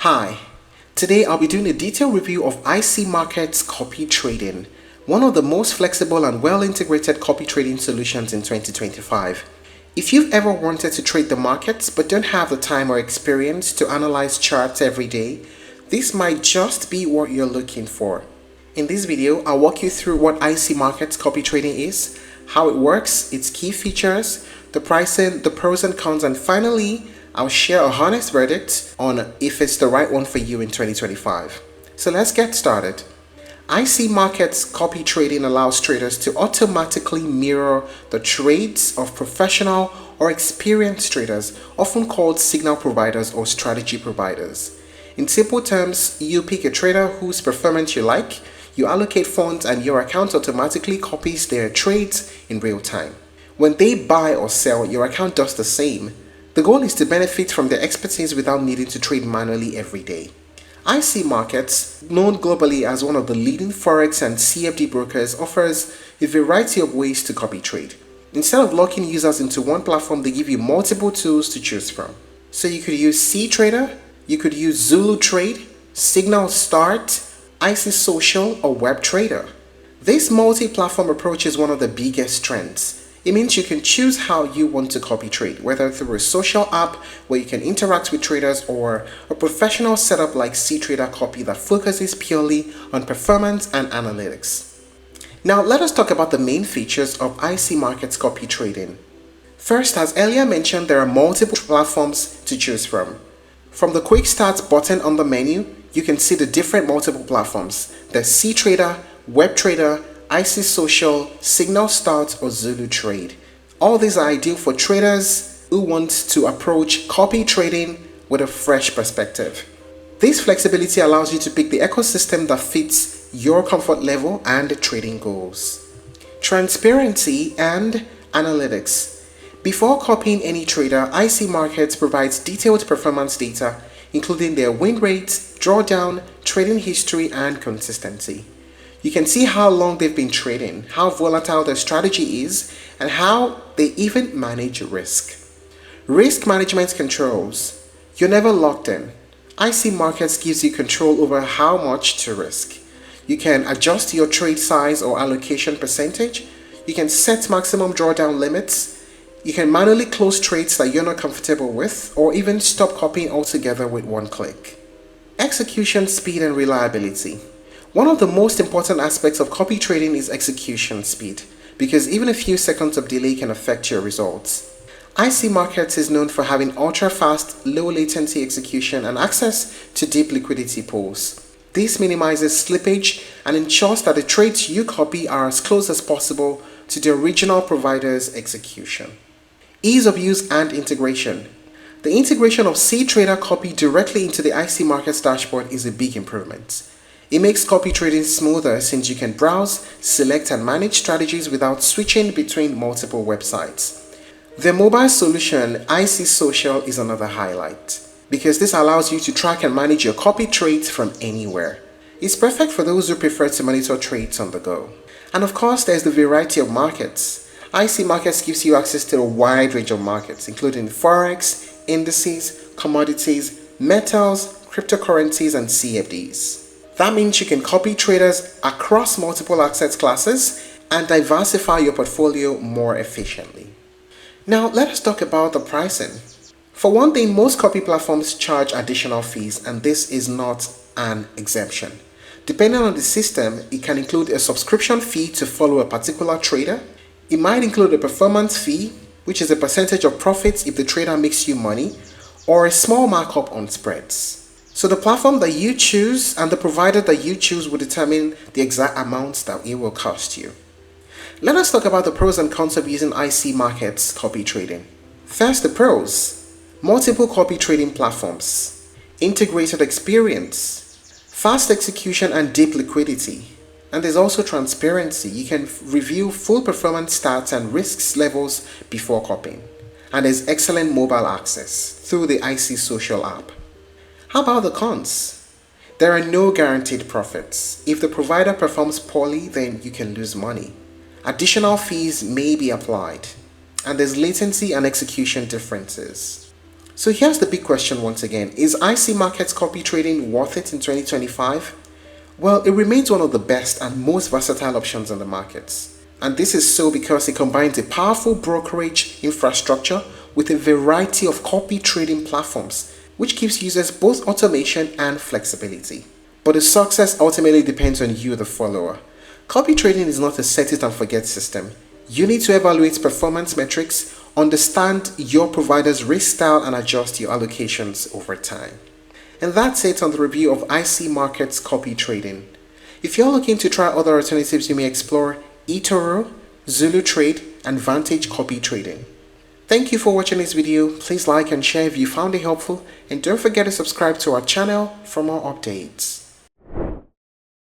Hi, today I'll be doing a detailed review of IC Markets copy trading, one of the most flexible and well-integrated copy trading solutions in 2025. If you've ever wanted to trade the markets but don't have the time or experience to analyze charts every day, this might just be what you're looking for. In this video, I'll walk you through what IC Markets copy trading is, how it works, its key features, the pricing, the pros and cons, and finally, I'll share a honest verdict on if it's the right one for you in 2025. So let's get started. IC Markets copy trading allows traders to automatically mirror the trades of professional or experienced traders, often called signal providers or strategy providers. In simple terms, you pick a trader whose performance you like, you allocate funds, and your account automatically copies their trades in real time. When they buy or sell, your account does the same. The goal is to benefit from their expertise without needing to trade manually every day. IC Markets, known globally as one of the leading Forex and CFD brokers, offers a variety of ways to copy trade. Instead of locking users into one platform, they give you multiple tools to choose from. So you could use CTrader, you could use Zulu Trade, Signal Start, IC Social, or Web Trader. This multi-platform approach is one of the biggest trends. It means you can choose how you want to copy trade, whether through a social app where you can interact with traders or a professional setup like CTrader Copy that focuses purely on performance and analytics. Now let us talk about the main features of IC Markets copy trading. First, as earlier mentioned, there are multiple platforms to choose from. From the Quick Start button on the menu, you can see the different multiple platforms. There's CTrader, Web Trader, IC Social, Signal Start, or Zulu Trade. All these are ideal for traders who want to approach copy trading with a fresh perspective. This flexibility allows you to pick the ecosystem that fits your comfort level and trading goals. Transparency and analytics. Before copying any trader, IC Markets provides detailed performance data, including their win rates, drawdown, trading history, and consistency. You can see how long they've been trading, how volatile their strategy is, and how they even manage risk. Risk management controls. You're never locked in. IC Markets gives you control over how much to risk. You can adjust your trade size or allocation percentage. You can set maximum drawdown limits. You can manually close trades that you're not comfortable with, or even stop copying altogether with one click. Execution speed and reliability. One of the most important aspects of copy trading is execution speed, because even a few seconds of delay can affect your results. IC Markets is known for having ultra-fast, low-latency execution and access to deep liquidity pools. This minimizes slippage and ensures that the trades you copy are as close as possible to the original provider's execution. Ease of use and integration. The integration of CTrader Copy directly into the IC Markets dashboard is a big improvement. It makes copy trading smoother since you can browse, select, and manage strategies without switching between multiple websites. The mobile solution, IC Social, is another highlight because this allows you to track and manage your copy trades from anywhere. It's perfect for those who prefer to monitor trades on the go. And of course, there's the variety of markets. IC Markets gives you access to a wide range of markets, including Forex, indices, commodities, metals, cryptocurrencies, and CFDs. That means you can copy traders across multiple asset classes and diversify your portfolio more efficiently. Now, let us talk about the pricing. For one thing, most copy platforms charge additional fees, and this is not an exemption. Depending on the system, it can include a subscription fee to follow a particular trader. It might include a performance fee, which is a percentage of profits if the trader makes you money, or a small markup on spreads. So the platform that you choose and the provider that you choose will determine the exact amounts that it will cost you. Let us talk about the pros and cons of using IC Markets copy trading. First, the pros. Multiple copy trading platforms. Integrated experience. Fast execution and deep liquidity. And there's also transparency. You can review full performance stats and risks levels before copying. And there's excellent mobile access through the IC Social app. How about the cons? There are no guaranteed profits. If the provider performs poorly, then you can lose money. Additional fees may be applied, and there's latency and execution differences. So here's the big question once again. Is IC markets copy trading worth it in 2025? Well, it remains one of the best and most versatile options on the markets. And this is so because it combines a powerful brokerage infrastructure with a variety of copy trading platforms, which gives users both automation and flexibility. But the success ultimately depends on you, the follower. Copy trading is not a set it and forget system. You need to evaluate performance metrics, understand your provider's risk style, and adjust your allocations over time. And that's it on the review of IC Markets copy trading. If you're looking to try other alternatives, you may explore eToro, Zulu Trade, and Vantage copy trading. Thank you for watching this video. Please like and share if you found it helpful, and don't forget to subscribe to our channel for more updates.